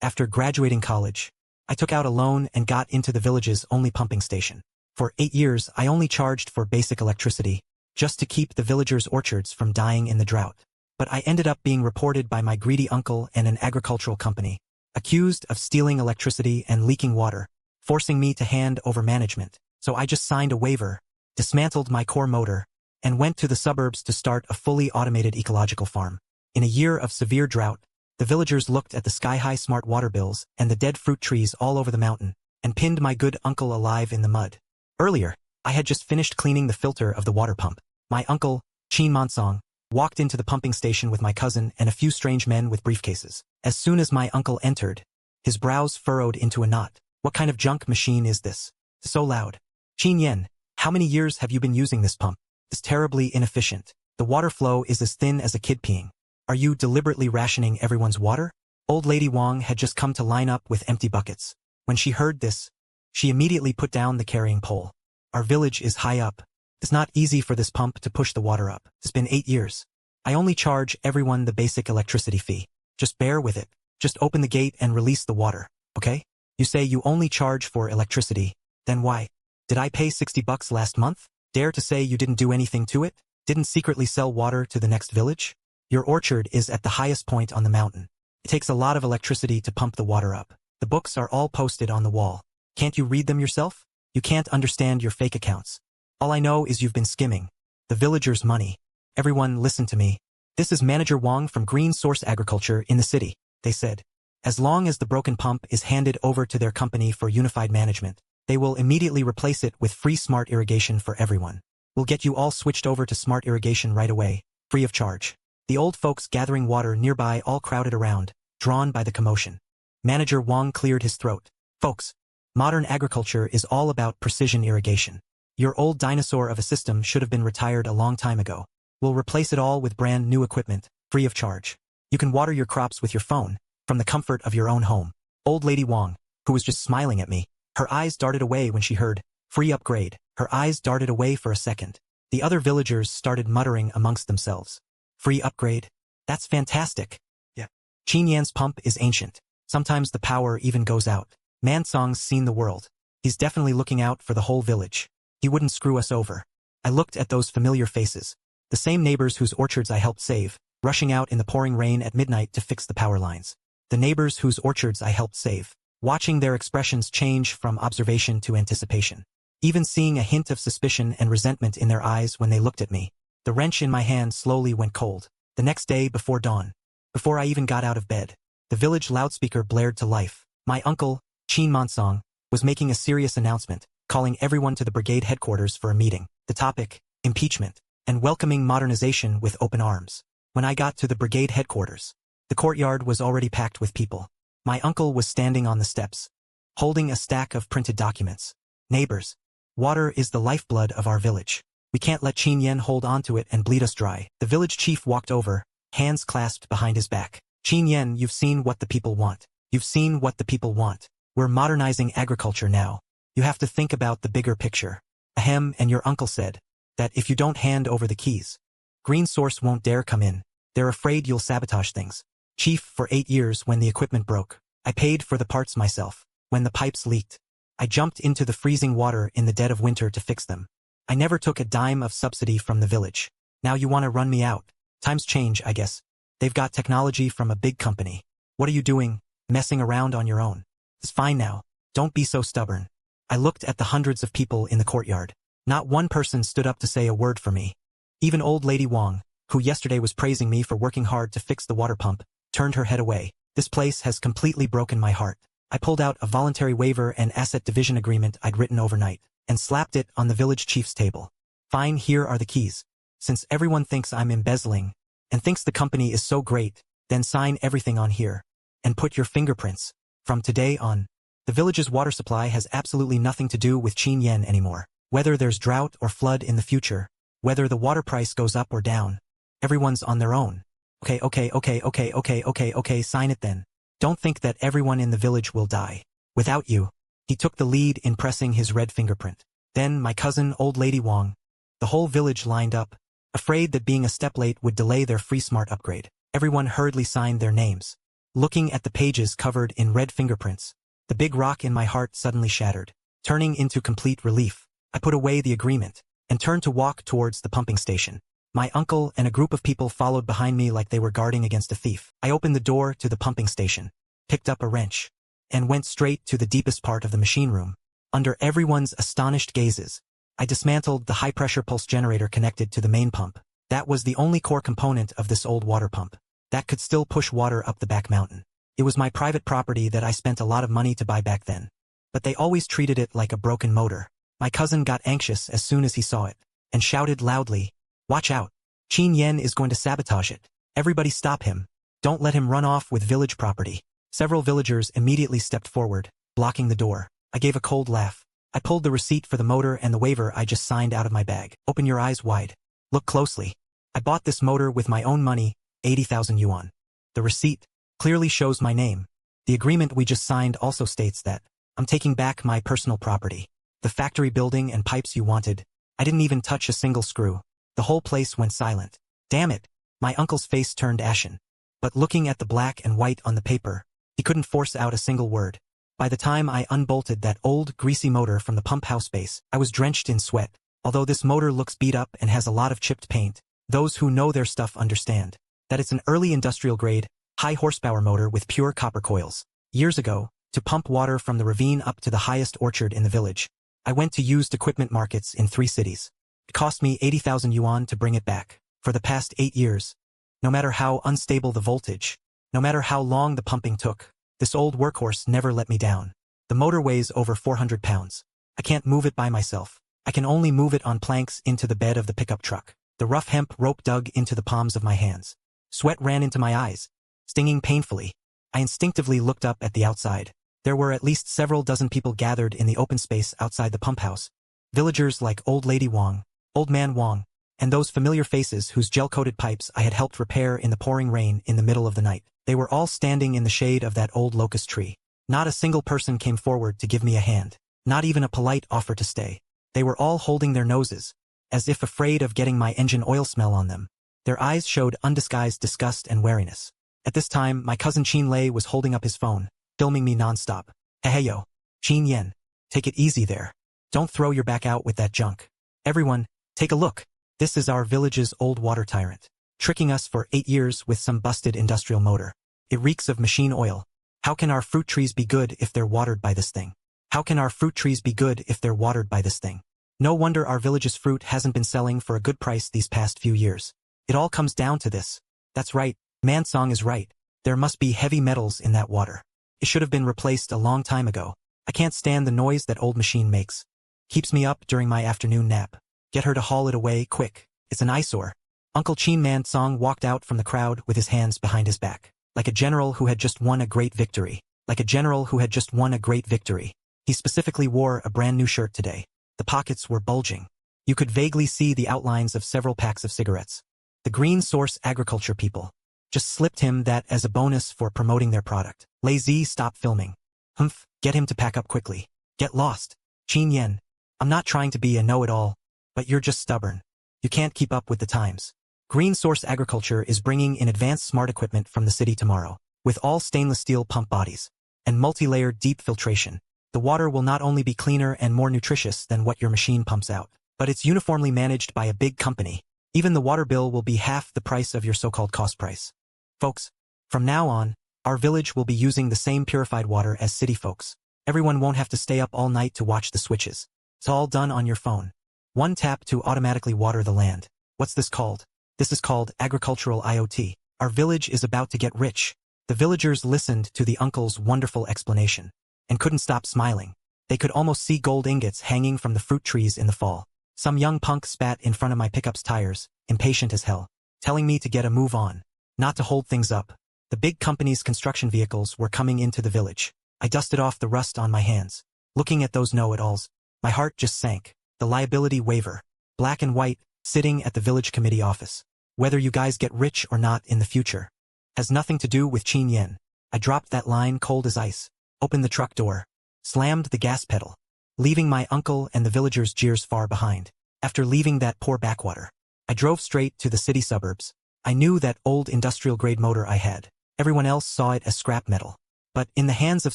After graduating college, I took out a loan and got into the village's only pumping station. For 8 years, I only charged for basic electricity, just to keep the villagers' orchards from dying in the drought. But I ended up being reported by my greedy uncle and an agricultural company, accused of stealing electricity and leaking water, forcing me to hand over management. So I just signed a waiver, dismantled my core motor, and went to the suburbs to start a fully automated ecological farm. In a year of severe drought, the villagers looked at the sky-high smart water bills and the dead fruit trees all over the mountain, and pinned my good uncle alive in the mud. Earlier, I had just finished cleaning the filter of the water pump. My uncle, Chin Monsong, walked into the pumping station with my cousin and a few strange men with briefcases. As soon as my uncle entered, his brows furrowed into a knot. What kind of junk machine is this? So loud. Chin Yen, how many years have you been using this pump? It's terribly inefficient. The water flow is as thin as a kid peeing. Are you deliberately rationing everyone's water? Old Lady Wong had just come to line up with empty buckets. When she heard this, she immediately put down the carrying pole. Our village is high up. It's not easy for this pump to push the water up. It's been 8 years. I only charge everyone the basic electricity fee. Just bear with it. Just open the gate and release the water, okay? You say you only charge for electricity. Then why? Did I pay $60 last month? Dare to say you didn't do anything to it? Didn't secretly sell water to the next village? Your orchard is at the highest point on the mountain. It takes a lot of electricity to pump the water up. The books are all posted on the wall. Can't you read them yourself? You can't understand your fake accounts. All I know is you've been skimming the villagers' money. Everyone listen to me. This is Manager Wong from Green Source Agriculture in the city, they said. As long as the broken pump is handed over to their company for unified management, they will immediately replace it with free smart irrigation for everyone. We'll get you all switched over to smart irrigation right away, free of charge. The old folks gathering water nearby all crowded around, drawn by the commotion. Manager Wong cleared his throat. Folks, modern agriculture is all about precision irrigation. Your old dinosaur of a system should have been retired a long time ago. We'll replace it all with brand new equipment, free of charge. You can water your crops with your phone, from the comfort of your own home. Old Lady Wong, who was just smiling at me, her eyes darted away when she heard, free upgrade. Her eyes darted away for a second. The other villagers started muttering amongst themselves. Free upgrade? That's fantastic. Yeah. Chin Yan's pump is ancient. Sometimes the power even goes out. Mansong's seen the world. He's definitely looking out for the whole village. He wouldn't screw us over. I looked at those familiar faces. The same neighbors whose orchards I helped save, rushing out in the pouring rain at midnight to fix the power lines. The neighbors whose orchards I helped save, watching their expressions change from observation to anticipation. Even seeing a hint of suspicion and resentment in their eyes when they looked at me. The wrench in my hand slowly went cold. The next day before dawn, before I even got out of bed, the village loudspeaker blared to life. My uncle, Chin Monsong, was making a serious announcement, calling everyone to the brigade headquarters for a meeting. The topic, impeachment, and welcoming modernization with open arms. When I got to the brigade headquarters, the courtyard was already packed with people. My uncle was standing on the steps, holding a stack of printed documents. Neighbors, water is the lifeblood of our village. We can't let Chin Yen hold on to it and bleed us dry. The village chief walked over, hands clasped behind his back. Chin Yen, you've seen what the people want. You've seen what the people want. We're modernizing agriculture now. You have to think about the bigger picture. Ahem, and your uncle said that if you don't hand over the keys, Green Source won't dare come in. They're afraid you'll sabotage things. Chief, for 8 years when the equipment broke, I paid for the parts myself. When the pipes leaked, I jumped into the freezing water in the dead of winter to fix them. I never took a dime of subsidy from the village. Now you want to run me out. Times change, I guess. They've got technology from a big company. What are you doing, messing around on your own? It's fine now. Don't be so stubborn. I looked at the hundreds of people in the courtyard. Not one person stood up to say a word for me. Even old Lady Wong, who yesterday was praising me for working hard to fix the water pump, turned her head away. This place has completely broken my heart. I pulled out a voluntary waiver and asset division agreement I'd written overnight, and slapped it on the village chief's table. Fine, here are the keys. Since everyone thinks I'm embezzling, and thinks the company is so great, then sign everything on here, and put your fingerprints. From today on, the village's water supply has absolutely nothing to do with Chin Yen anymore. Whether there's drought or flood in the future, whether the water price goes up or down, everyone's on their own. Okay, sign it then. Don't think that everyone in the village will die without you. He took the lead in pressing his red fingerprint. Then my cousin, Old Lady Wong. The whole village lined up, afraid that being a step late would delay their free smart upgrade. Everyone hurriedly signed their names. looking at the pages covered in red fingerprints. The big rock in my heart suddenly shattered. Turning into complete relief, I put away the agreement and turned to walk towards the pumping station. My uncle and a group of people followed behind me like they were guarding against a thief. I opened the door to the pumping station, picked up a wrench, and went straight to the deepest part of the machine room. Under everyone's astonished gazes, I dismantled the high-pressure pulse generator connected to the main pump. That was the only core component of this old water pump that could still push water up the back mountain. It was my private property that I spent a lot of money to buy back then. But they always treated it like a broken motor. My cousin got anxious as soon as he saw it, and shouted loudly, "Watch out! Qin Yen is going to sabotage it. Everybody stop him. Don't let him run off with village property." Several villagers immediately stepped forward, blocking the door. I gave a cold laugh. I pulled the receipt for the motor and the waiver I just signed out of my bag. Open your eyes wide. Look closely. I bought this motor with my own money, 80,000 yuan. The receipt clearly shows my name. The agreement we just signed also states that I'm taking back my personal property. The factory building and pipes you wanted. I didn't even touch a single screw. The whole place went silent. Damn it! My uncle's face turned ashen. But looking at the black and white on the paper, he couldn't force out a single word. By the time I unbolted that old, greasy motor from the pump house base, I was drenched in sweat. Although this motor looks beat up and has a lot of chipped paint, those who know their stuff understand that it's an early industrial-grade, high-horsepower motor with pure copper coils. Years ago, to pump water from the ravine up to the highest orchard in the village, I went to used equipment markets in 3 cities. It cost me 80,000 yuan to bring it back. For the past 8 years, no matter how unstable the voltage, no matter how long the pumping took, this old workhorse never let me down. The motor weighs over 400 pounds. I can't move it by myself. I can only move it on planks into the bed of the pickup truck. The rough hemp rope dug into the palms of my hands. Sweat ran into my eyes, stinging painfully. I instinctively looked up at the outside. There were at least several dozen people gathered in the open space outside the pump house. Villagers like Old Lady Wang, Old Man Wang, and those familiar faces whose gel-coated pipes I had helped repair in the pouring rain in the middle of the night. They were all standing in the shade of that old locust tree. Not a single person came forward to give me a hand. Not even a polite offer to stay. They were all holding their noses, as if afraid of getting my engine oil smell on them. Their eyes showed undisguised disgust and wariness. At this time, my cousin Qin Lei was holding up his phone, filming me non-stop. Hey yo, Qin Yen, take it easy there. Don't throw your back out with that junk. Everyone, take a look. This is our village's old water tyrant, tricking us for 8 years with some busted industrial motor. It reeks of machine oil. How can our fruit trees be good if they're watered by this thing? How can our fruit trees be good if they're watered by this thing? No wonder our village's fruit hasn't been selling for a good price these past few years. It all comes down to this. That's right, Mansong is right. There must be heavy metals in that water. It should have been replaced a long time ago. I can't stand the noise that old machine makes. Keeps me up during my afternoon nap. Get her to haul it away, quick. It's an eyesore. Uncle Qin Mansong walked out from the crowd with his hands behind his back. Like a general who had just won a great victory. Like a general who had just won a great victory. He specifically wore a brand new shirt today. The pockets were bulging. You could vaguely see the outlines of several packs of cigarettes. The Green Source Agriculture people just slipped him that as a bonus for promoting their product. Lazy, stop filming. Humph, get him to pack up quickly. Get lost. Qin Yen, I'm not trying to be a know-it-all, but you're just stubborn. You can't keep up with the times. Green Source Agriculture is bringing in advanced smart equipment from the city tomorrow, with all stainless steel pump bodies and multi-layered deep filtration. The water will not only be cleaner and more nutritious than what your machine pumps out, but it's uniformly managed by a big company. Even the water bill will be half the price of your so-called cost price. Folks, from now on, our village will be using the same purified water as city folks. Everyone won't have to stay up all night to watch the switches. It's all done on your phone. One tap to automatically water the land. What's this called? This is called agricultural IoT. Our village is about to get rich. The villagers listened to the uncle's wonderful explanation and couldn't stop smiling. They could almost see gold ingots hanging from the fruit trees in the fall. Some young punk spat in front of my pickup's tires, impatient as hell, telling me to get a move on, not to hold things up. The big company's construction vehicles were coming into the village. I dusted off the rust on my hands. Looking at those know-it-alls, my heart just sank. The liability waiver, black and white, sitting at the village committee office. Whether you guys get rich or not in the future has nothing to do with Qin Yen. I dropped that line cold as ice, opened the truck door, slammed the gas pedal, leaving my uncle and the villagers' jeers far behind. After leaving that poor backwater, I drove straight to the city suburbs. I knew that old industrial-grade motor I had Everyone else saw it as scrap metal. But in the hands of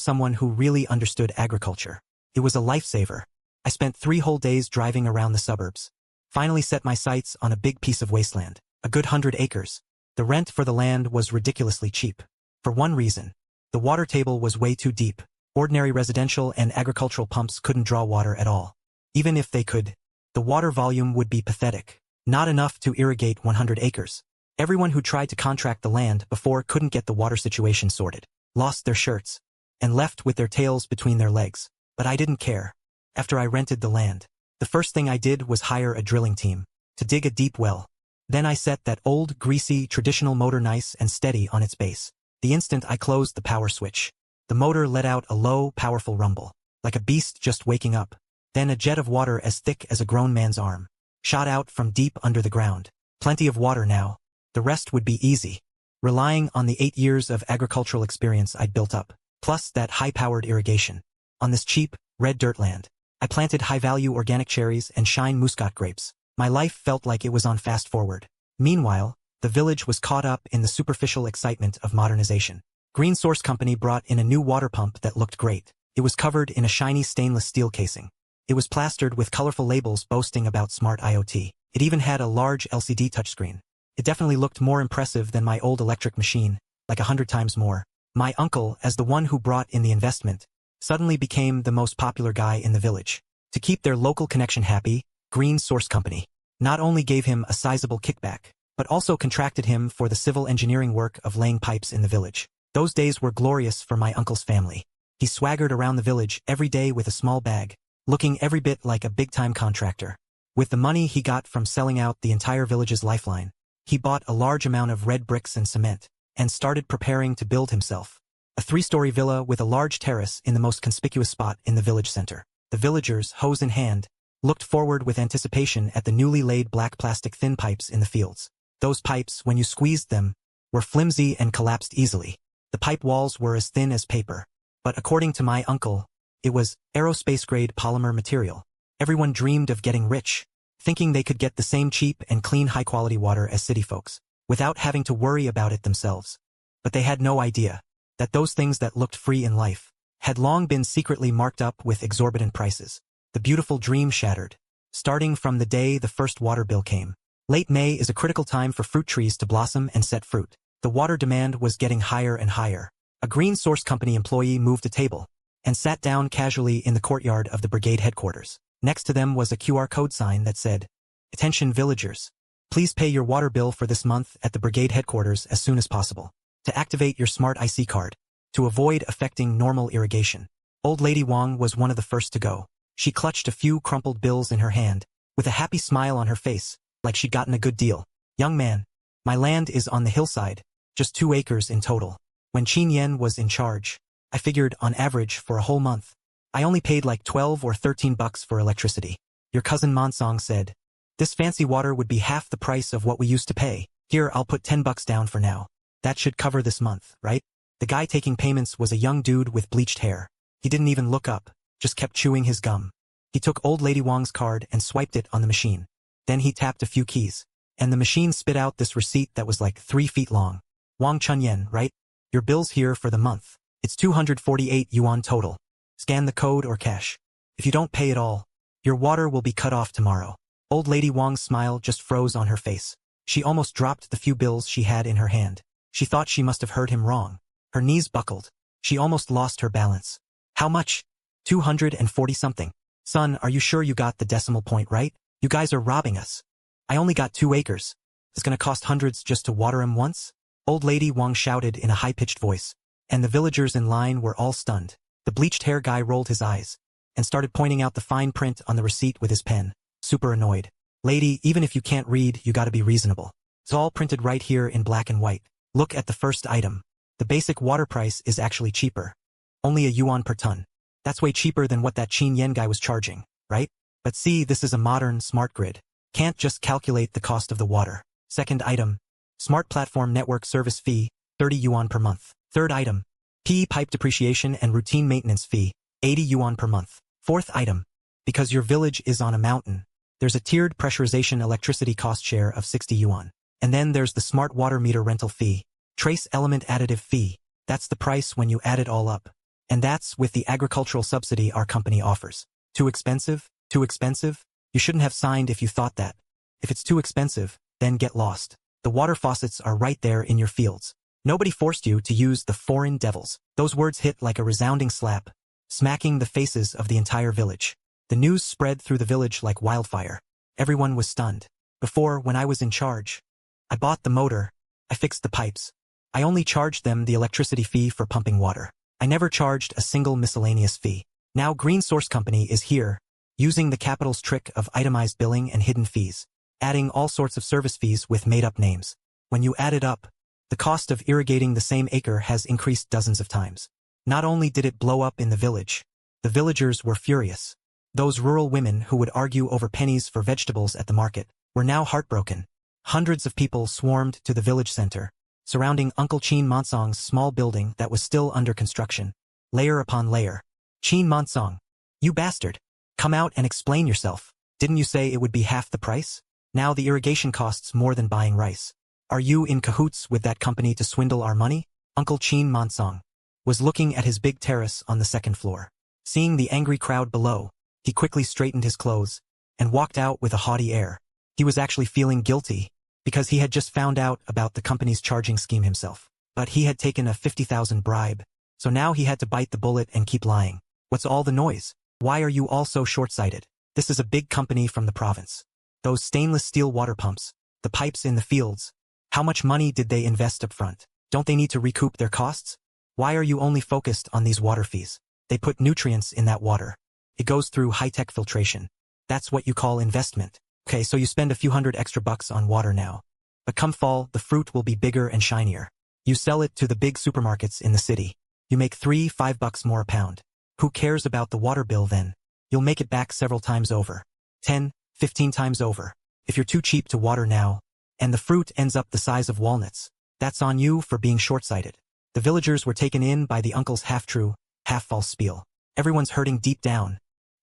someone who really understood agriculture, it was a lifesaver. I spent 3 whole days driving around the suburbs. Finally set my sights on a big piece of wasteland, a good 100 acres. The rent for the land was ridiculously cheap. For one reason, the water table was way too deep. Ordinary residential and agricultural pumps couldn't draw water at all. Even if they could, the water volume would be pathetic. Not enough to irrigate 100 acres. Everyone who tried to contract the land before couldn't get the water situation sorted, lost their shirts, and left with their tails between their legs. But I didn't care. After I rented the land, the first thing I did was hire a drilling team to dig a deep well. Then I set that old, greasy, traditional motor nice and steady on its base. The instant I closed the power switch, the motor let out a low, powerful rumble, like a beast just waking up. Then a jet of water as thick as a grown man's arm shot out from deep under the ground. Plenty of water now. The rest would be easy, relying on the 8 years of agricultural experience I'd built up, plus that high-powered irrigation. On this cheap, red dirt land, I planted high-value organic cherries and Shine Muscat grapes. My life felt like it was on fast forward. Meanwhile, the village was caught up in the superficial excitement of modernization. Green Source Company brought in a new water pump that looked great. It was covered in a shiny stainless steel casing. It was plastered with colorful labels boasting about smart IoT. It even had a large LCD touchscreen. It definitely looked more impressive than my old electric machine, like 100 times more. My uncle, as the one who brought in the investment, suddenly became the most popular guy in the village. To keep their local connection happy, Green Source Company not only gave him a sizable kickback, but also contracted him for the civil engineering work of laying pipes in the village. Those days were glorious for my uncle's family. He swaggered around the village every day with a small bag, looking every bit like a big-time contractor. With the money he got from selling out the entire village's lifeline, he bought a large amount of red bricks and cement, and started preparing to build himself a 3-story villa with a large terrace in the most conspicuous spot in the village center. The villagers, hose in hand, looked forward with anticipation at the newly laid black plastic thin pipes in the fields. Those pipes, when you squeezed them, were flimsy and collapsed easily. The pipe walls were as thin as paper. But according to my uncle, it was aerospace-grade polymer material. Everyone dreamed of getting rich, thinking they could get the same cheap and clean high-quality water as city folks, without having to worry about it themselves. But they had no idea that those things that looked free in life had long been secretly marked up with exorbitant prices. The beautiful dream shattered, starting from the day the first water bill came. Late May is a critical time for fruit trees to blossom and set fruit. The water demand was getting higher and higher. A Green Source Company employee moved a table and sat down casually in the courtyard of the brigade headquarters. Next to them was a QR code sign that said, "Attention villagers. Please pay your water bill for this month at the brigade headquarters as soon as possible. To activate your smart IC card, to avoid affecting normal irrigation." Old Lady Wong was one of the first to go. She clutched a few crumpled bills in her hand, with a happy smile on her face, like she'd gotten a good deal. "Young man, my land is on the hillside, just 2 acres in total. When Qin Yen was in charge, I figured on average for a whole month, I only paid like 12 or 13 bucks for electricity. Your cousin Monsong said, this fancy water would be half the price of what we used to pay. Here, I'll put 10 bucks down for now. That should cover this month, right?" The guy taking payments was a young dude with bleached hair. He didn't even look up, just kept chewing his gum. He took Old Lady Wong's card and swiped it on the machine. Then he tapped a few keys, and the machine spit out this receipt that was like 3 feet long. "Wong Chun Yen, right? Your bill's here for the month. It's 248 yuan total. Scan the code or cash. If you don't pay it all, your water will be cut off tomorrow." Old Lady Wong's smile just froze on her face. She almost dropped the few bills she had in her hand. She thought she must have heard him wrong. Her knees buckled. She almost lost her balance. "How much?" 240 something. "Son, are you sure you got the decimal point right? You guys are robbing us. I only got 2 acres. It's gonna cost hundreds just to water 'em once?" Old Lady Wong shouted in a high-pitched voice, and the villagers in line were all stunned. The bleached hair guy rolled his eyes and started pointing out the fine print on the receipt with his pen, super annoyed. "Lady, even if you can't read, you gotta be reasonable. It's all printed right here in black and white. Look at the first item. The basic water price is actually cheaper. Only a yuan per ton. That's way cheaper than what that Qin Yen guy was charging, right? But see, this is a modern smart grid. Can't just calculate the cost of the water." Second item. Smart Platform Network Service Fee, 30 yuan per month. Third item. PE pipe depreciation and routine maintenance fee, 80 yuan per month. Fourth item. Because your village is on a mountain, there's a tiered pressurization electricity cost share of 60 yuan. And then there's the smart water meter rental fee. Trace element additive fee. That's the price when you add it all up. And that's with the agricultural subsidy our company offers. Too expensive? Too expensive? You shouldn't have signed if you thought that. If it's too expensive, then get lost. The water faucets are right there in your fields. Nobody forced you to use the foreign devils. Those words hit like a resounding slap, smacking the faces of the entire village. The news spread through the village like wildfire. Everyone was stunned. Before, when I was in charge, I bought the motor, I fixed the pipes. I only charged them the electricity fee for pumping water. I never charged a single miscellaneous fee. Now Green Source Company is here, using the capital's trick of itemized billing and hidden fees, adding all sorts of service fees with made-up names. When you add it up, the cost of irrigating the same acre has increased dozens of times. Not only did it blow up in the village, the villagers were furious. Those rural women who would argue over pennies for vegetables at the market were now heartbroken. Hundreds of people swarmed to the village center, surrounding Uncle Chin Monsong's small building that was still under construction, layer upon layer. Chin Monsong, you bastard! Come out and explain yourself. Didn't you say it would be half the price? Now the irrigation costs more than buying rice. Are you in cahoots with that company to swindle our money? Uncle Chin Monsong was looking at his big terrace on the second floor. Seeing the angry crowd below, he quickly straightened his clothes and walked out with a haughty air. He was actually feeling guilty because he had just found out about the company's charging scheme himself. But he had taken a 50,000 bribe, so now he had to bite the bullet and keep lying. What's all the noise? Why are you all so short-sighted? This is a big company from the province. Those stainless steel water pumps, the pipes in the fields, how much money did they invest up front? Don't they need to recoup their costs? Why are you only focused on these water fees? They put nutrients in that water. It goes through high-tech filtration. That's what you call investment. Okay, so you spend a few hundred extra bucks on water now. But come fall, the fruit will be bigger and shinier. You sell it to the big supermarkets in the city. You make $3-5 more a pound. Who cares about the water bill then? You'll make it back several times over. 10, 15 times over. If you're too cheap to water now, and the fruit ends up the size of walnuts, that's on you for being short-sighted. The villagers were taken in by the uncle's half-true, half-false spiel. Everyone's hurting deep down,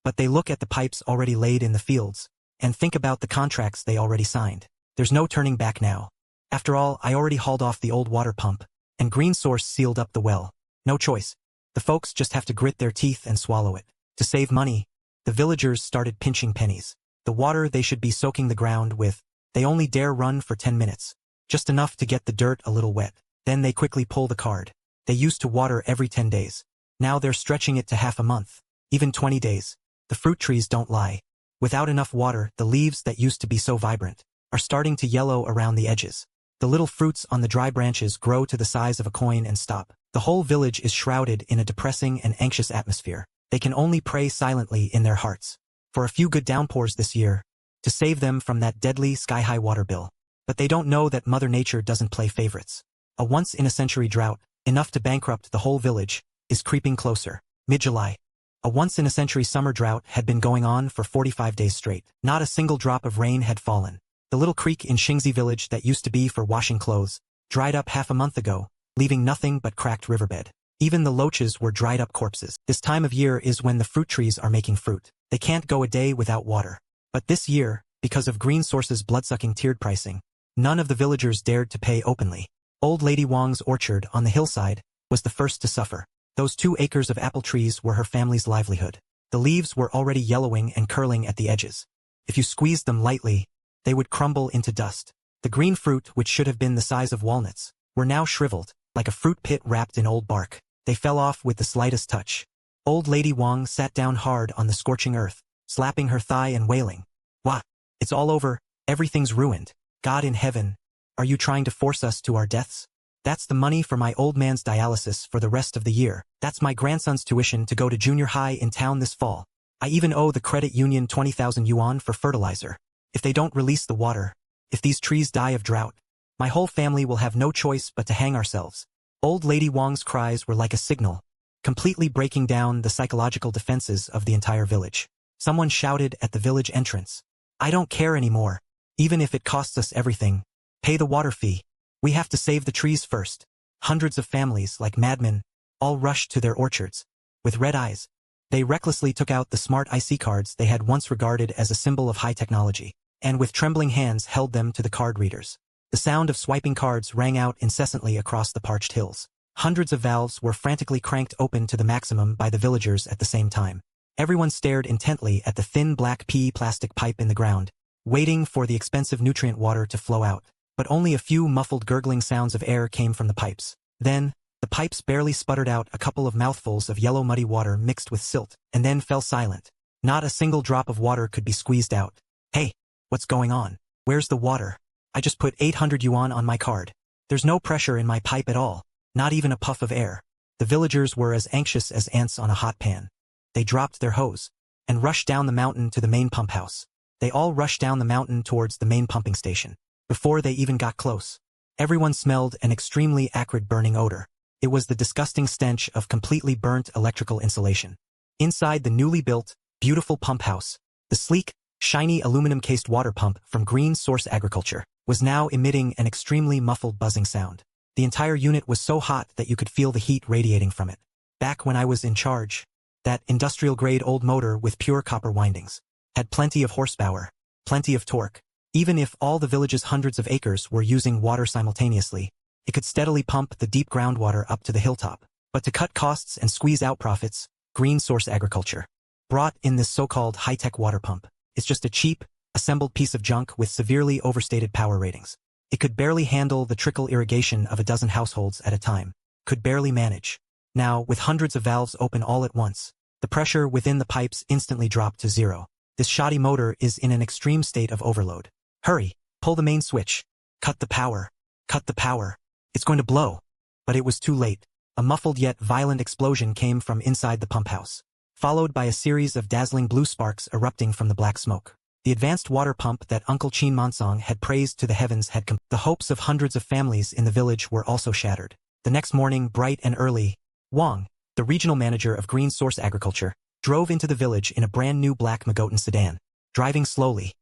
but they look at the pipes already laid in the fields, and think about the contracts they already signed. There's no turning back now. After all, I already hauled off the old water pump, and Green Source sealed up the well. No choice. The folks just have to grit their teeth and swallow it. To save money, the villagers started pinching pennies. The water they should be soaking the ground with, they only dare run for 10 minutes. Just enough to get the dirt a little wet. Then they quickly pull the card. They used to water every 10 days. Now they're stretching it to half a month, even 20 days. The fruit trees don't lie. Without enough water, the leaves that used to be so vibrant are starting to yellow around the edges. The little fruits on the dry branches grow to the size of a coin and stop. The whole village is shrouded in a depressing and anxious atmosphere. They can only pray silently in their hearts for a few good downpours this year to save them from that deadly sky-high water bill. But they don't know that Mother Nature doesn't play favorites. A once-in-a-century drought, enough to bankrupt the whole village, is creeping closer. Mid-July. A once-in-a-century summer drought had been going on for 45 days straight. Not a single drop of rain had fallen. The little creek in Xingzi village that used to be for washing clothes dried up half a month ago, leaving nothing but cracked riverbed. Even the loaches were dried up corpses. This time of year is when the fruit trees are making fruit. They can't go a day without water. But this year, because of Green Source's blood-sucking tiered pricing, none of the villagers dared to pay openly. Old Lady Wang's orchard on the hillside was the first to suffer. Those 2 acres of apple trees were her family's livelihood. The leaves were already yellowing and curling at the edges. If you squeezed them lightly, they would crumble into dust. The green fruit, which should have been the size of walnuts, were now shriveled, like a fruit pit wrapped in old bark. They fell off with the slightest touch. Old Lady Wang sat down hard on the scorching earth, slapping her thigh and wailing. "What? It's all over, everything's ruined. God in heaven, are you trying to force us to our deaths? That's the money for my old man's dialysis for the rest of the year. That's my grandson's tuition to go to junior high in town this fall. I even owe the credit union 20,000 yuan for fertilizer. If they don't release the water, if these trees die of drought, my whole family will have no choice but to hang ourselves." Old Lady Wang's cries were like a signal, completely breaking down the psychological defenses of the entire village. Someone shouted at the village entrance, "I don't care anymore. Even if it costs us everything, pay the water fee. We have to save the trees first." Hundreds of families, like madmen, all rushed to their orchards. With red eyes, they recklessly took out the smart IC cards they had once regarded as a symbol of high technology, and with trembling hands held them to the card readers. The sound of swiping cards rang out incessantly across the parched hills. Hundreds of valves were frantically cranked open to the maximum by the villagers at the same time. Everyone stared intently at the thin black PE plastic pipe in the ground, waiting for the expensive nutrient water to flow out. But only a few muffled gurgling sounds of air came from the pipes. Then, the pipes barely sputtered out a couple of mouthfuls of yellow muddy water mixed with silt, and then fell silent. Not a single drop of water could be squeezed out. Hey, what's going on? Where's the water? I just put 800 yuan on my card. There's no pressure in my pipe at all, not even a puff of air. The villagers were as anxious as ants on a hot pan. They dropped their hose and rushed down the mountain to the main pump house. They all rushed down the mountain towards the main pumping station. Before they even got close, everyone smelled an extremely acrid burning odor. It was the disgusting stench of completely burnt electrical insulation. Inside the newly built, beautiful pump house, the sleek, shiny aluminum-cased water pump from Green Source Agriculture was now emitting an extremely muffled buzzing sound. The entire unit was so hot that you could feel the heat radiating from it. Back when I was in charge, that industrial-grade old motor with pure copper windings had plenty of horsepower, plenty of torque. Even if all the village's hundreds of acres were using water simultaneously, it could steadily pump the deep groundwater up to the hilltop. But to cut costs and squeeze out profits, Green Source Agriculture brought in this so-called high-tech water pump. It's just a cheap, assembled piece of junk with severely overstated power ratings. It could barely handle the trickle irrigation of a dozen households at a time. Could barely manage. Now, with hundreds of valves open all at once, the pressure within the pipes instantly dropped to zero. This shoddy motor is in an extreme state of overload. Hurry, pull the main switch. Cut the power. Cut the power. It's going to blow. But it was too late. A muffled yet violent explosion came from inside the pump house, followed by a series of dazzling blue sparks erupting from the black smoke. The advanced water pump that Uncle Qin Mansong had praised to the heavens had come. The hopes of hundreds of families in the village were also shattered. The next morning, bright and early, Wang, the regional manager of Green Source Agriculture, drove into the village in a brand new black Magotan sedan. Driving slowly,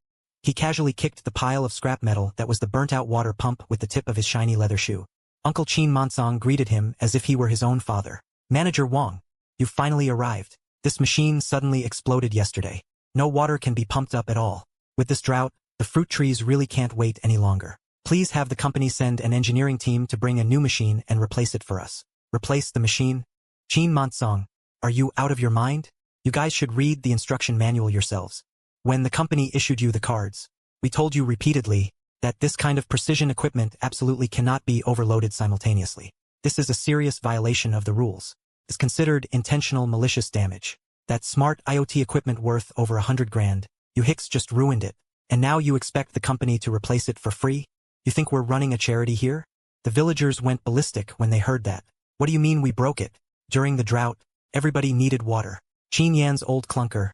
he casually kicked the pile of scrap metal that was the burnt-out water pump with the tip of his shiny leather shoe. Uncle Qin Mansong greeted him as if he were his own father. Manager Wang, you've finally arrived. This machine suddenly exploded yesterday. No water can be pumped up at all. With this drought, the fruit trees really can't wait any longer. Please have the company send an engineering team to bring a new machine and replace it for us. Replace the machine? Qin Mansong, are you out of your mind? You guys should read the instruction manual yourselves. When the company issued you the cards, we told you repeatedly that this kind of precision equipment absolutely cannot be overloaded simultaneously. This is a serious violation of the rules. It's considered intentional malicious damage. That smart IoT equipment worth over 100 grand, you hicks just ruined it. And now you expect the company to replace it for free? You think we're running a charity here? The villagers went ballistic when they heard that. What do you mean we broke it? During the drought, everybody needed water. Qin Yan's old clunker.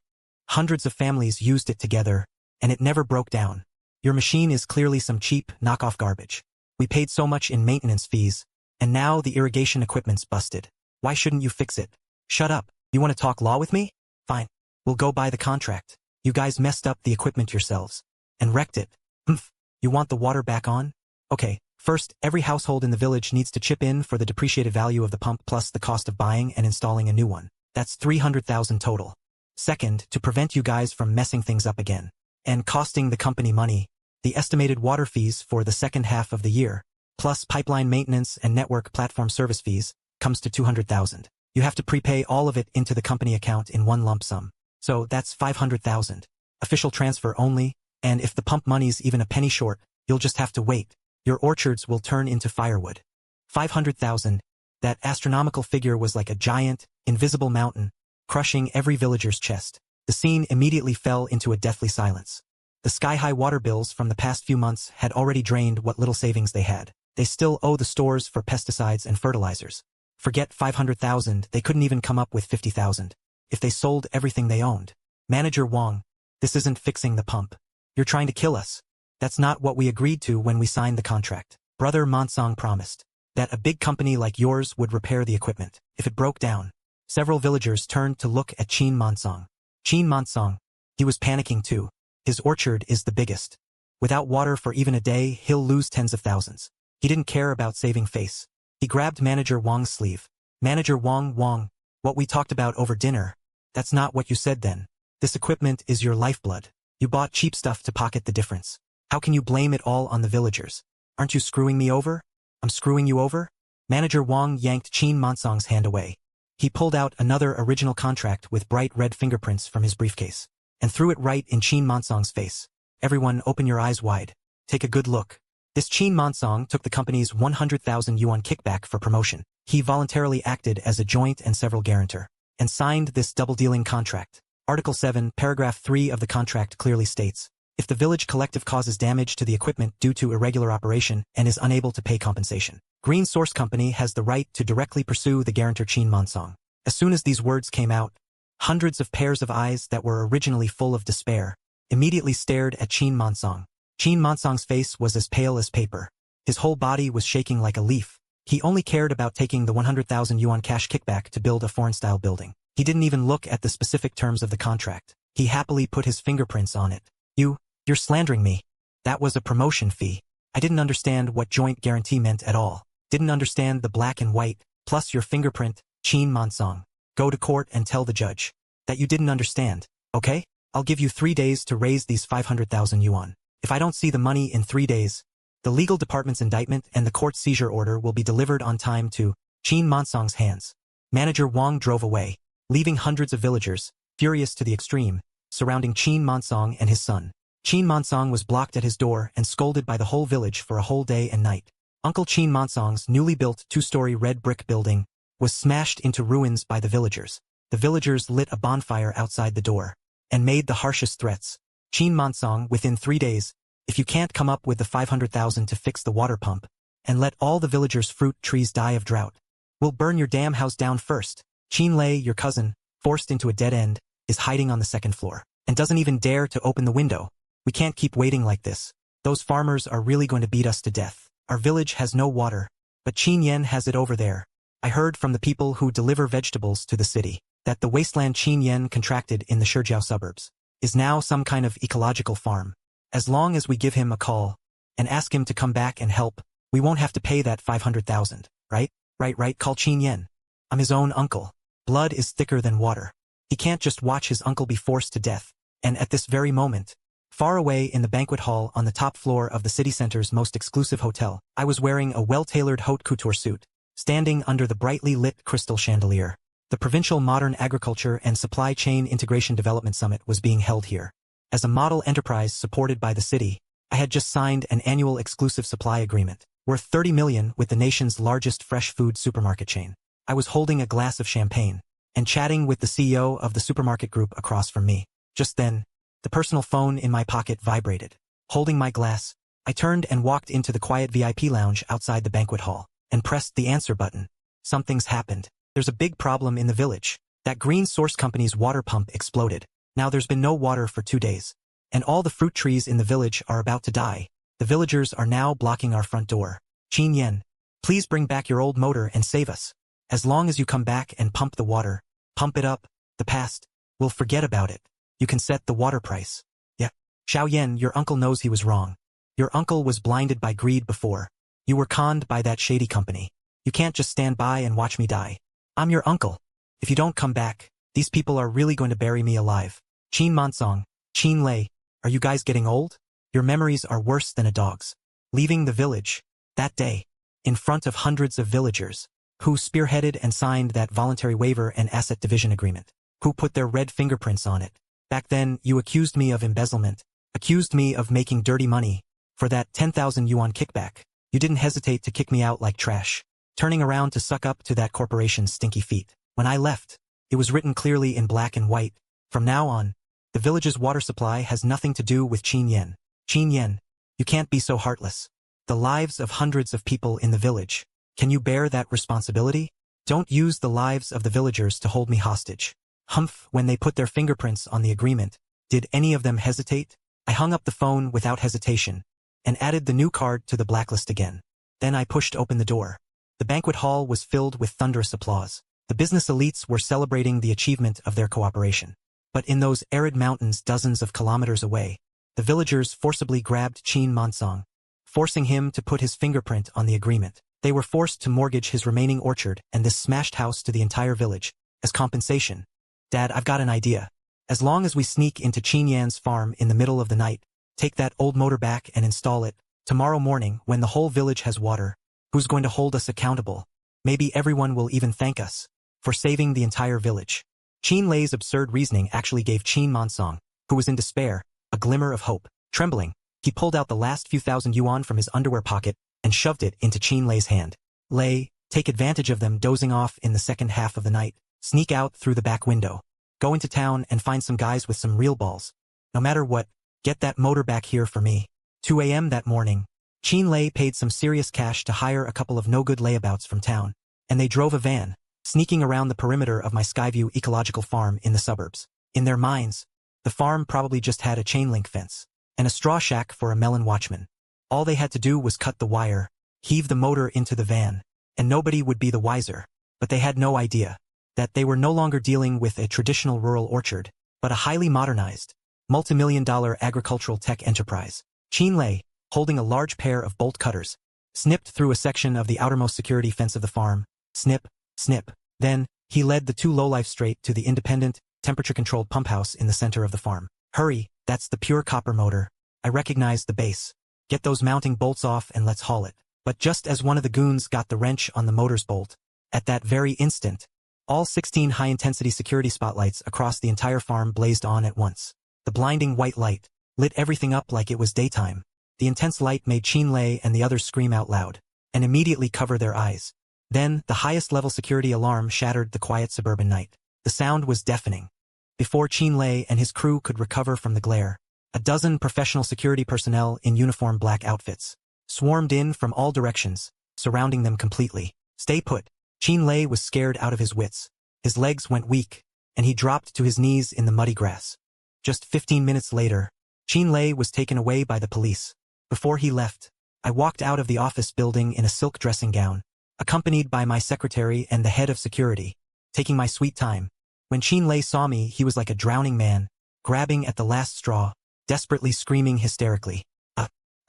Hundreds of families used it together, and it never broke down. Your machine is clearly some cheap, knockoff garbage. We paid so much in maintenance fees, and now the irrigation equipment's busted. Why shouldn't you fix it? Shut up. You want to talk law with me? Fine. We'll go buy the contract. You guys messed up the equipment yourselves. And wrecked it. Humph. You want the water back on? Okay. First, every household in the village needs to chip in for the depreciated value of the pump plus the cost of buying and installing a new one. That's 300,000 total. Second, to prevent you guys from messing things up again and costing the company money, the estimated water fees for the second half of the year, plus pipeline maintenance and network platform service fees, comes to 200,000. You have to prepay all of it into the company account in one lump sum. So that's 500,000. Official transfer only, and if the pump money's even a penny short, you'll just have to wait. Your orchards will turn into firewood. 500,000. That astronomical figure was like a giant, invisible mountain, crushing every villager's chest. The scene immediately fell into a deathly silence. The sky-high water bills from the past few months had already drained what little savings they had. They still owe the stores for pesticides and fertilizers. Forget 500,000, they couldn't even come up with 50,000. If they sold everything they owned. Manager Wang, this isn't fixing the pump. You're trying to kill us. That's not what we agreed to when we signed the contract. Brother Mansong promised that a big company like yours would repair the equipment if it broke down. Several villagers turned to look at Qin Mansong. Qin Mansong, he was panicking too. His orchard is the biggest. Without water for even a day, he'll lose tens of thousands. He didn't care about saving face. He grabbed Manager Wang's sleeve. Manager Wang, what we talked about over dinner, that's not what you said then. This equipment is your lifeblood. You bought cheap stuff to pocket the difference. How can you blame it all on the villagers? Aren't you screwing me over? I'm screwing you over? Manager Wang yanked Qin Monsong's hand away. He pulled out another original contract with bright red fingerprints from his briefcase and threw it right in Qin Monsong's face. Everyone open your eyes wide. Take a good look. This Qin Monsong took the company's 100,000 yuan kickback for promotion. He voluntarily acted as a joint and several guarantor and signed this double-dealing contract. Article 7, Paragraph 3 of the contract clearly states, if the village collective causes damage to the equipment due to irregular operation and is unable to pay compensation, Green Source Company has the right to directly pursue the guarantor Qin Monsong. As soon as these words came out, hundreds of pairs of eyes that were originally full of despair immediately stared at Qin Monsong. Qin Monsong's face was as pale as paper. His whole body was shaking like a leaf. He only cared about taking the 100,000 yuan cash kickback to build a foreign-style building. He didn't even look at the specific terms of the contract. He happily put his fingerprints on it. You're slandering me. That was a promotion fee. I didn't understand what joint guarantee meant at all. Didn't understand the black and white, plus your fingerprint, Qin Monsong. Go to court and tell the judge that you didn't understand, okay? I'll give you 3 days to raise these 500,000 yuan. If I don't see the money in 3 days, the legal department's indictment and the court seizure order will be delivered on time to Qin Monsong's hands. Manager Wang drove away, leaving hundreds of villagers, furious to the extreme, surrounding Qin Monsong and his son. Qin Monsong was blocked at his door and scolded by the whole village for a whole day and night. Uncle Qin Monsong's newly built 2-story red brick building was smashed into ruins by the villagers. The villagers lit a bonfire outside the door and made the harshest threats. Qin Monsong, within 3 days, if you can't come up with the 500,000 to fix the water pump and let all the villagers' fruit trees die of drought, we'll burn your damn house down first. Qin Lei, your cousin, forced into a dead end, is hiding on the 2nd floor and doesn't even dare to open the window. We can't keep waiting like this. Those farmers are really going to beat us to death. Our village has no water, but Qin Yan has it over there. I heard from the people who deliver vegetables to the city that the wasteland Qin Yan contracted in the Shijiao suburbs is now some kind of ecological farm. As long as we give him a call and ask him to come back and help, we won't have to pay that 500,000, right? Right, call Qin Yan. I'm his own uncle. Blood is thicker than water. He can't just watch his uncle be forced to death. And at this very moment, far away in the banquet hall on the top floor of the city center's most exclusive hotel, I was wearing a well-tailored haute couture suit, standing under the brightly lit crystal chandelier. The Provincial Modern Agriculture and Supply Chain Integration Development Summit was being held here. As a model enterprise supported by the city, I had just signed an annual exclusive supply agreement, worth 30 million with the nation's largest fresh food supermarket chain. I was holding a glass of champagne and chatting with the CEO of the supermarket group across from me. Just then, the personal phone in my pocket vibrated. Holding my glass, I turned and walked into the quiet VIP lounge outside the banquet hall and pressed the answer button. Something's happened. There's a big problem in the village. That Green Source Company's water pump exploded. Now there's been no water for 2 days. And all the fruit trees in the village are about to die. The villagers are now blocking our front door. Qin Yan, please bring back your old motor and save us. As long as you come back and pump the water, pump it up, the past, we'll forget about it. You can set the water price. Yeah. Xiao Yan, your uncle knows he was wrong. Your uncle was blinded by greed before. You were conned by that shady company. You can't just stand by and watch me die. I'm your uncle. If you don't come back, these people are really going to bury me alive. Qin Monsong, Qin Lei, are you guys getting old? Your memories are worse than a dog's. Leaving the village, that day, in front of hundreds of villagers, who spearheaded and signed that voluntary waiver and asset division agreement, who put their red fingerprints on it. Back then, you accused me of embezzlement, accused me of making dirty money. For that 10,000 yuan kickback, you didn't hesitate to kick me out like trash, turning around to suck up to that corporation's stinky feet. When I left, it was written clearly in black and white. From now on, the village's water supply has nothing to do with Qin Yan. Qin Yan, you can't be so heartless. The lives of hundreds of people in the village. Can you bear that responsibility? Don't use the lives of the villagers to hold me hostage. Humph, when they put their fingerprints on the agreement, did any of them hesitate? I hung up the phone without hesitation and added the new card to the blacklist again. Then I pushed open the door. The banquet hall was filled with thunderous applause. The business elites were celebrating the achievement of their cooperation. But in those arid mountains dozens of kilometers away, the villagers forcibly grabbed Qin Monsong, forcing him to put his fingerprint on the agreement. They were forced to mortgage his remaining orchard and this smashed house to the entire village. As compensation, Dad, I've got an idea. As long as we sneak into Qin Yan's farm in the middle of the night, take that old motor back and install it, Tomorrow morning, when the whole village has water, who's going to hold us accountable? Maybe everyone will even thank us for saving the entire village. Qin Lei's absurd reasoning actually gave Qin Mansong, who was in despair, a glimmer of hope. Trembling, he pulled out the last few thousand yuan from his underwear pocket and shoved it into Qin Lei's hand. Lei, take advantage of them dozing off in the second half of the night. Sneak out through the back window. Go into town and find some guys with some real balls. No matter what, get that motor back here for me. 2 a.m. that morning, Qin Lei paid some serious cash to hire a couple of no-good layabouts from town, and they drove a van, sneaking around the perimeter of my Skyview ecological farm in the suburbs. In their minds, the farm probably just had a chain-link fence and a straw shack for a melon watchman. All they had to do was cut the wire, heave the motor into the van, and nobody would be the wiser. But they had no idea that they were no longer dealing with a traditional rural orchard, but a highly modernized, multi-million-dollar agricultural tech enterprise. Qin Lei, holding a large pair of bolt cutters, snipped through a section of the outermost security fence of the farm. Snip, snip. Then, he led the two lowlifes straight to the independent, temperature-controlled pump house in the center of the farm. Hurry, that's the pure copper motor. I recognize the base. Get those mounting bolts off and let's haul it. But just as one of the goons got the wrench on the motor's bolt, at that very instant, all 16 high-intensity security spotlights across the entire farm blazed on at once. The blinding white light lit everything up like it was daytime. The intense light made Qin Lei and the others scream out loud and immediately cover their eyes. Then, the highest-level security alarm shattered the quiet suburban night. The sound was deafening. Before Qin Lei and his crew could recover from the glare, a dozen professional security personnel in uniform black outfits swarmed in from all directions, surrounding them completely. Stay put. Qin Lei was scared out of his wits. His legs went weak, and he dropped to his knees in the muddy grass. Just 15 minutes later, Qin Lei was taken away by the police. Before he left, I walked out of the office building in a silk dressing gown, accompanied by my secretary and the head of security, taking my sweet time. When Qin Lei saw me, he was like a drowning man, grabbing at the last straw, desperately screaming hysterically.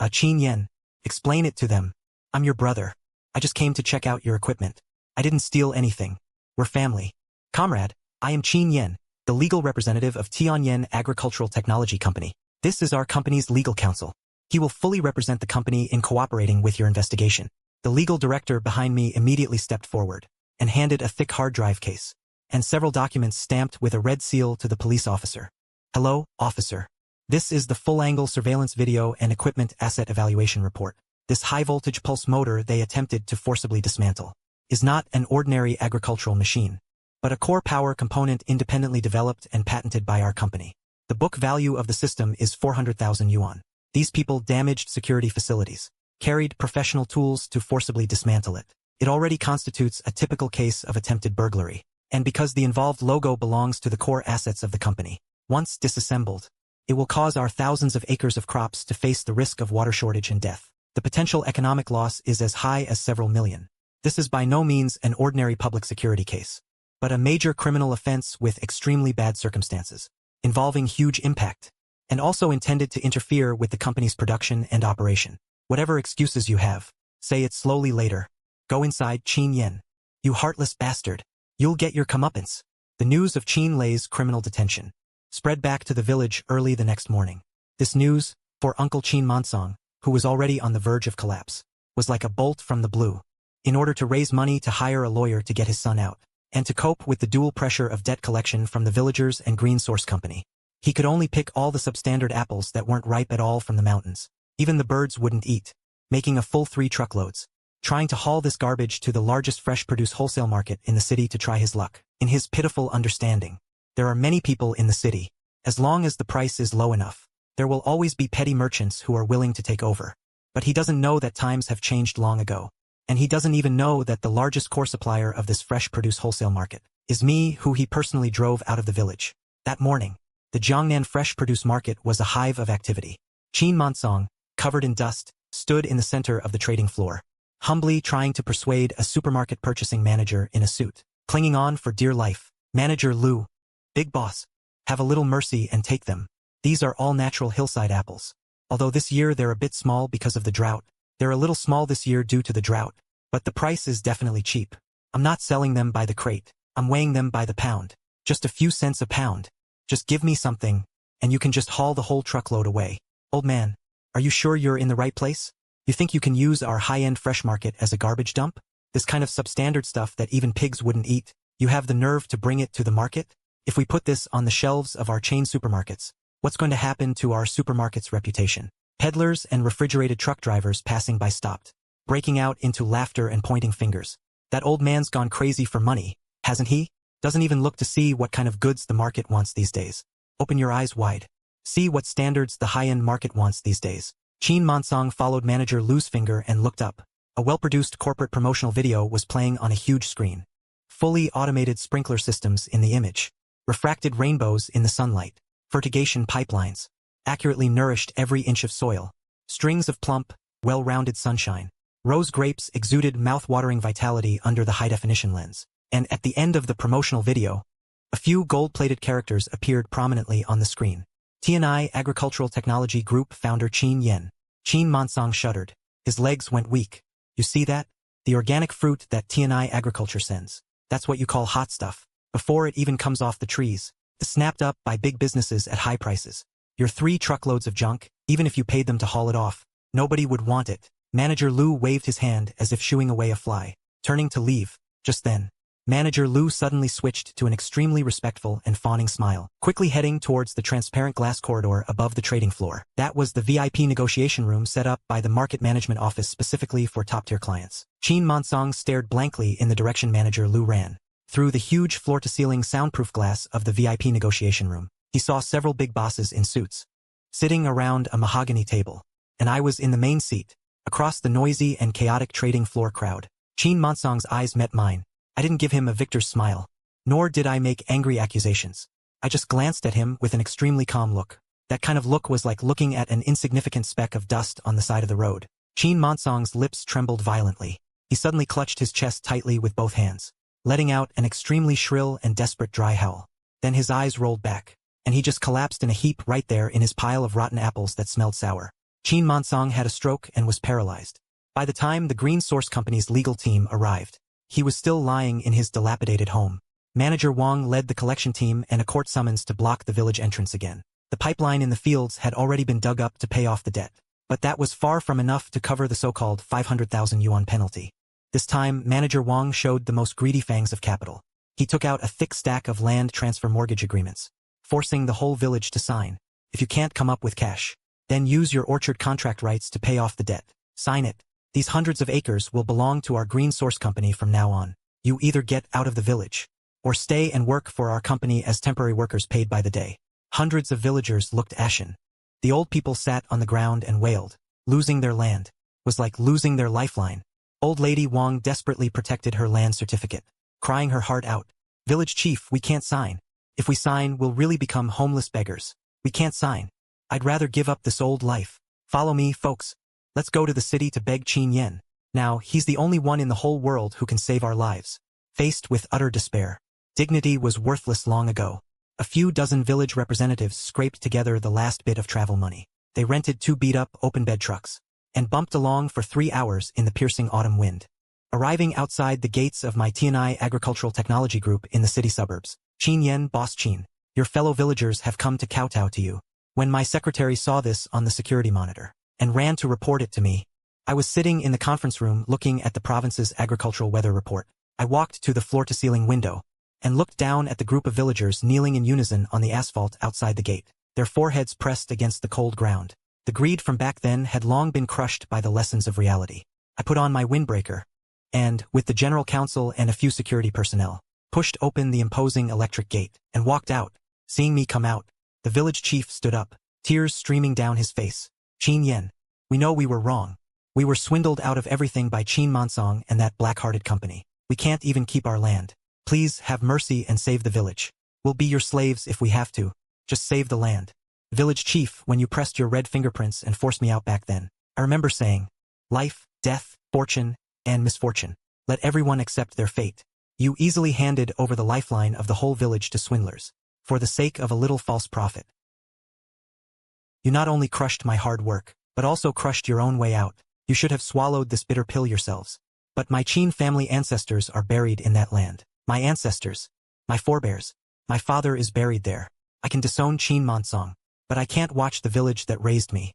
Qin Yen, explain it to them. I'm your brother. I just came to check out your equipment. I didn't steal anything. We're family. Comrade, I am Qin Yen, the legal representative of Tianyan Agricultural Technology Company. This is our company's legal counsel. He will fully represent the company in cooperating with your investigation. The legal director behind me immediately stepped forward and handed a thick hard drive case and several documents stamped with a red seal to the police officer. Hello, officer. This is the full-angle surveillance video and equipment asset evaluation report. This high-voltage pulse motor they attempted to forcibly dismantle is not an ordinary agricultural machine, but a core power component independently developed and patented by our company. The book value of the system is 400,000 yuan. These people damaged security facilities, carried professional tools to forcibly dismantle it. It already constitutes a typical case of attempted burglary, and because the involved logo belongs to the core assets of the company, once disassembled, it will cause our thousands of acres of crops to face the risk of water shortage and death. The potential economic loss is as high as several million. This is by no means an ordinary public security case, but a major criminal offense with extremely bad circumstances, involving huge impact, and also intended to interfere with the company's production and operation. Whatever excuses you have, say it slowly later. Go inside, Qin Yen. You heartless bastard. You'll get your comeuppance. The news of Qin Lei's criminal detention spread back to the village early the next morning. This news, for Uncle Qin Mansong, who was already on the verge of collapse, was like a bolt from the blue. In order to raise money to hire a lawyer to get his son out, and to cope with the dual pressure of debt collection from the villagers and Green Source Company, he could only pick all the substandard apples that weren't ripe at all from the mountains. Even the birds wouldn't eat, making a full 3 truckloads, trying to haul this garbage to the largest fresh produce wholesale market in the city to try his luck. In his pitiful understanding, there are many people in the city. As long as the price is low enough, there will always be petty merchants who are willing to take over. But he doesn't know that times have changed long ago. And he doesn't even know that the largest core supplier of this fresh produce wholesale market is me, who he personally drove out of the village. That morning, the Jiangnan fresh produce market was a hive of activity. Qin Mansong, covered in dust, stood in the center of the trading floor, humbly trying to persuade a supermarket purchasing manager in a suit, clinging on for dear life. Manager Lu, big boss, have a little mercy and take them. These are all natural hillside apples. Although this year they're a bit small because of the drought. They're a little small this year due to the drought, but the price is definitely cheap. I'm not selling them by the crate. I'm weighing them by the pound. Just a few cents a pound. Just give me something, and you can just haul the whole truckload away. Old man, are you sure you're in the right place? You think you can use our high-end fresh market as a garbage dump? This kind of substandard stuff that even pigs wouldn't eat? You have the nerve to bring it to the market? If we put this on the shelves of our chain supermarkets, what's going to happen to our supermarket's reputation? Peddlers and refrigerated truck drivers passing by stopped, breaking out into laughter and pointing fingers. That old man's gone crazy for money, hasn't he? Doesn't even look to see what kind of goods the market wants these days. Open your eyes wide. See what standards the high-end market wants these days. Qin Monsong followed manager Lu's finger and looked up. A well-produced corporate promotional video was playing on a huge screen. Fully automated sprinkler systems in the image. Refracted rainbows in the sunlight. Fertigation pipelines. Accurately nourished every inch of soil. Strings of plump, well-rounded sunshine. Rose grapes exuded mouth-watering vitality under the high-definition lens. And at the end of the promotional video, a few gold-plated characters appeared prominently on the screen. TNI Agricultural Technology Group founder Qin Yen. Qin Monsong shuddered. His legs went weak. You see that? The organic fruit that TNI Agriculture sends. That's what you call hot stuff. Before it even comes off the trees. It's snapped up by big businesses at high prices. Your 3 truckloads of junk, even if you paid them to haul it off, nobody would want it. Manager Lu waved his hand as if shooing away a fly, turning to leave. Just then, Manager Lu suddenly switched to an extremely respectful and fawning smile, quickly heading towards the transparent glass corridor above the trading floor. That was the VIP negotiation room set up by the market management office specifically for top-tier clients. Qin Monsong stared blankly in the direction Manager Lu ran. Through the huge floor-to-ceiling soundproof glass of the VIP negotiation room, he saw several big bosses in suits, sitting around a mahogany table. And I was in the main seat, across the noisy and chaotic trading floor crowd. Qin Monsong's eyes met mine. I didn't give him a victor's smile, nor did I make angry accusations. I just glanced at him with an extremely calm look. That kind of look was like looking at an insignificant speck of dust on the side of the road. Qin Monsong's lips trembled violently. He suddenly clutched his chest tightly with both hands, letting out an extremely shrill and desperate dry howl. Then his eyes rolled back, and he just collapsed in a heap right there in his pile of rotten apples that smelled sour. Qin Monsong had a stroke and was paralyzed. By the time the Green Source Company's legal team arrived, he was still lying in his dilapidated home. Manager Wang led the collection team and a court summons to block the village entrance again. The pipeline in the fields had already been dug up to pay off the debt, but that was far from enough to cover the so-called 500,000 yuan penalty. This time, Manager Wang showed the most greedy fangs of capital. He took out a thick stack of land transfer mortgage agreements, forcing the whole village to sign. If you can't come up with cash, then use your orchard contract rights to pay off the debt. Sign it. These hundreds of acres will belong to our Green Source Company from now on. You either get out of the village, or stay and work for our company as temporary workers paid by the day. Hundreds of villagers looked ashen. The old people sat on the ground and wailed. Losing their land was like losing their lifeline. Old Lady Wang desperately protected her land certificate, crying her heart out. Village chief, we can't sign. If we sign, we'll really become homeless beggars. We can't sign. I'd rather give up this old life. Follow me, folks. Let's go to the city to beg Qin Yen. Now, he's the only one in the whole world who can save our lives. Faced with utter despair, dignity was worthless long ago. A few dozen village representatives scraped together the last bit of travel money. They rented 2 beat-up open-bed trucks and bumped along for 3 hours in the piercing autumn wind. Arriving outside the gates of my TNI Agricultural Technology Group in the city suburbs, Qin Yen, Boss Qin, your fellow villagers have come to kowtow to you. When my secretary saw this on the security monitor and ran to report it to me, I was sitting in the conference room looking at the province's agricultural weather report. I walked to the floor-to-ceiling window and looked down at the group of villagers kneeling in unison on the asphalt outside the gate, their foreheads pressed against the cold ground. The greed from back then had long been crushed by the lessons of reality. I put on my windbreaker and, with the general counsel and a few security personnel, pushed open the imposing electric gate and walked out. Seeing me come out, the village chief stood up, tears streaming down his face. Qin Yen, we know we were wrong. We were swindled out of everything by Qin Monsong and that black-hearted company. We can't even keep our land. Please have mercy and save the village. We'll be your slaves if we have to. Just save the land. Village chief, when you pressed your red fingerprints and forced me out back then, I remember saying, life, death, fortune, and misfortune. Let everyone accept their fate. You easily handed over the lifeline of the whole village to swindlers, for the sake of a little false profit. You not only crushed my hard work, but also crushed your own way out. You should have swallowed this bitter pill yourselves. But my Qin family ancestors are buried in that land. My ancestors. My forebears. My father is buried there. I can disown Qin Monsong, but I can't watch the village that raised me.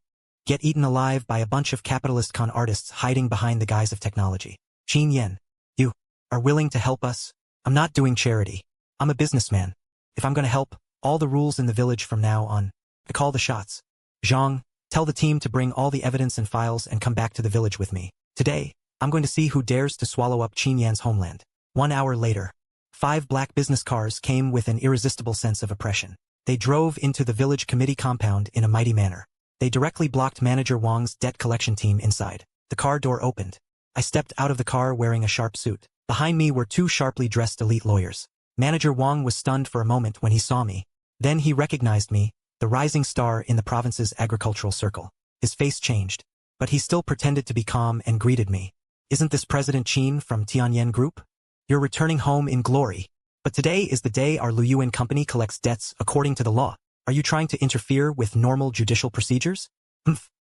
get eaten alive by a bunch of capitalist con artists hiding behind the guise of technology. Qin Yan, you are willing to help us? I'm not doing charity. I'm a businessman. If I'm going to help, all the rules in the village from now on. I call the shots. Zhang, tell the team to bring all the evidence and files and come back to the village with me. Today, I'm going to see who dares to swallow up Qin Yan's homeland. 1 hour later, 5 black business cars came with an irresistible sense of oppression. They drove into the village committee compound in a mighty manner. They directly blocked Manager Wang's debt collection team inside. The car door opened. I stepped out of the car wearing a sharp suit. Behind me were 2 sharply dressed elite lawyers. Manager Wang was stunned for a moment when he saw me. Then he recognized me, the rising star in the province's agricultural circle. His face changed, but he still pretended to be calm and greeted me. Isn't this President Qin from Tianyan Group? You're returning home in glory. But today is the day our Luyuan company collects debts according to the law. Are you trying to interfere with normal judicial procedures?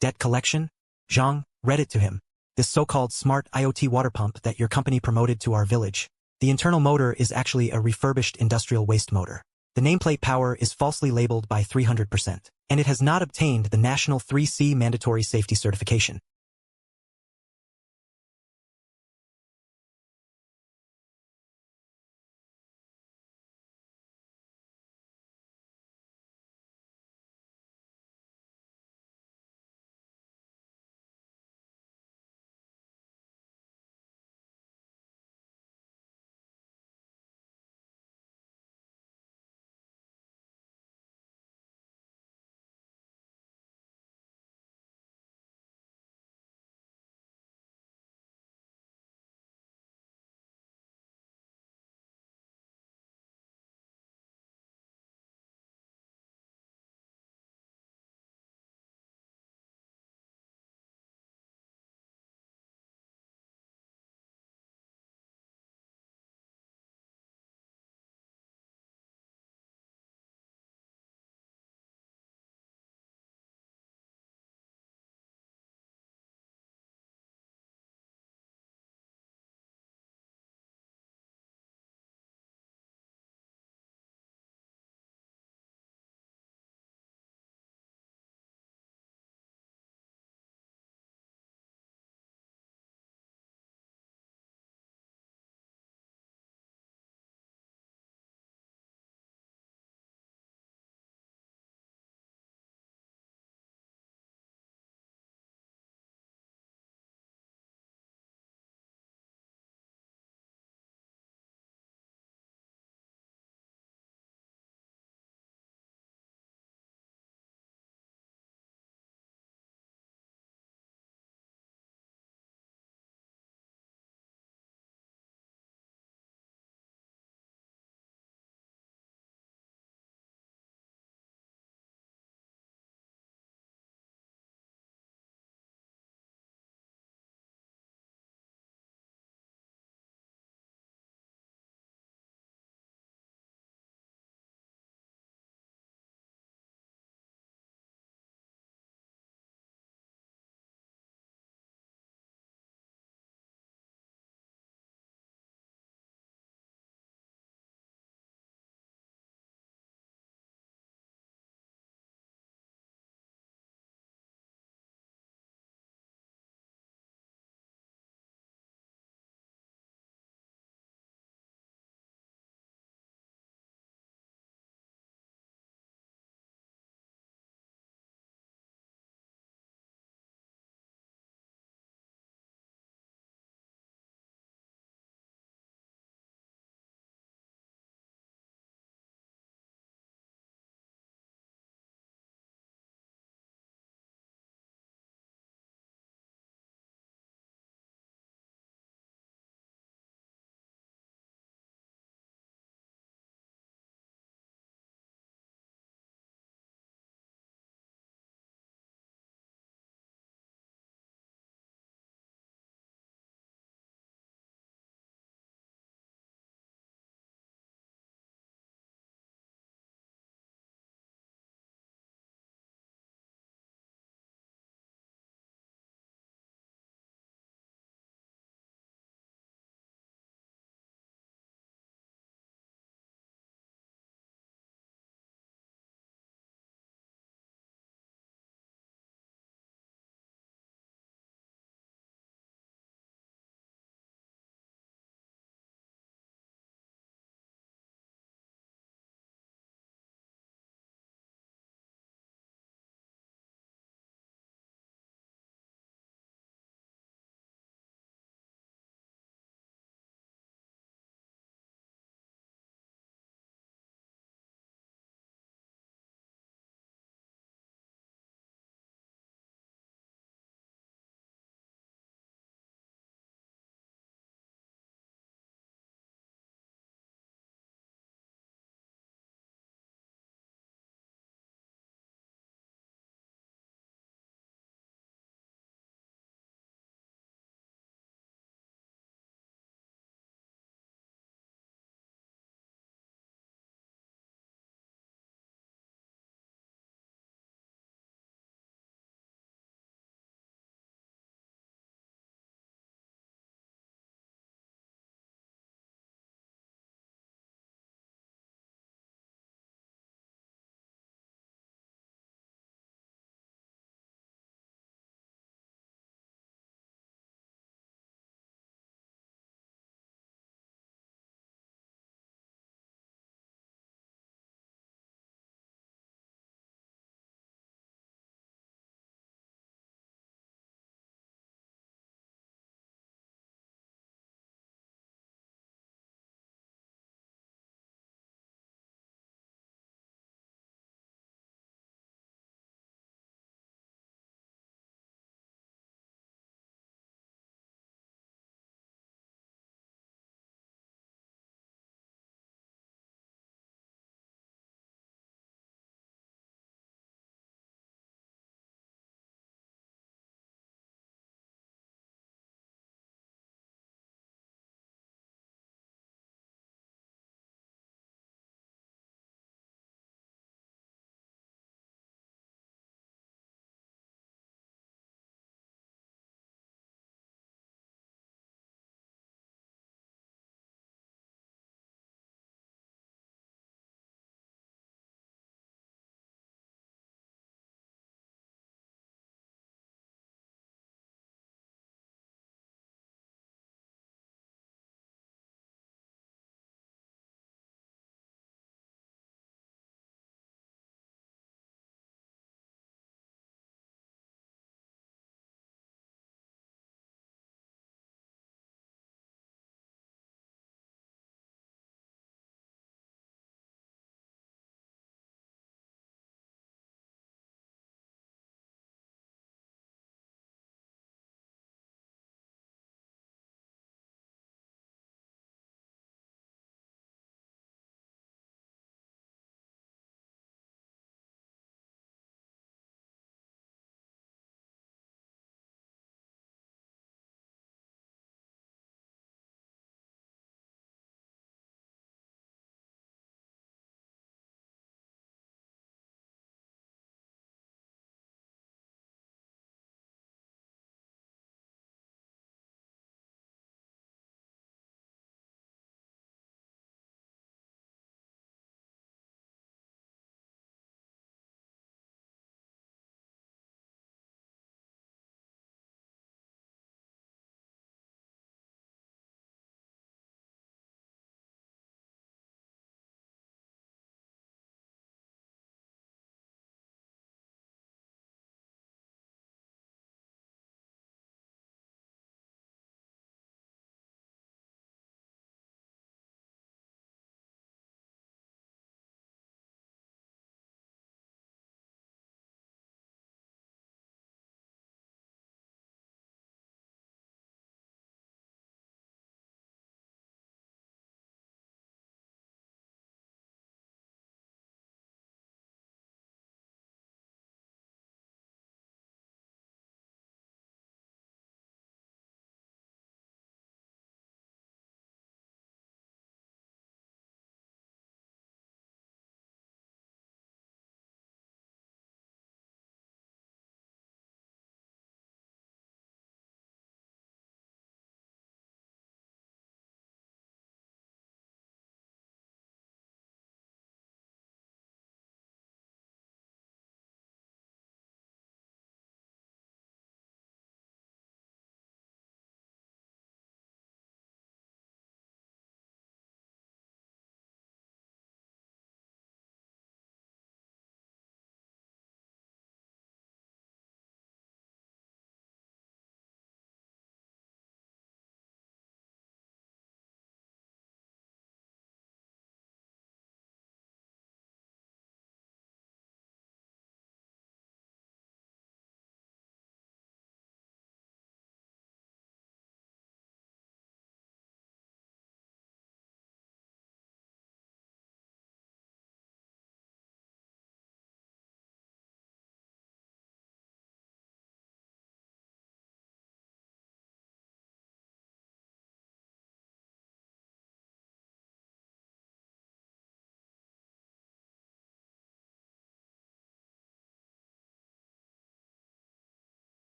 Debt collection? Zhang, read it to him. This so-called smart IoT water pump that your company promoted to our village. The internal motor is actually a refurbished industrial waste motor. The nameplate power is falsely labeled by 300%, and it has not obtained the national 3C mandatory safety certification.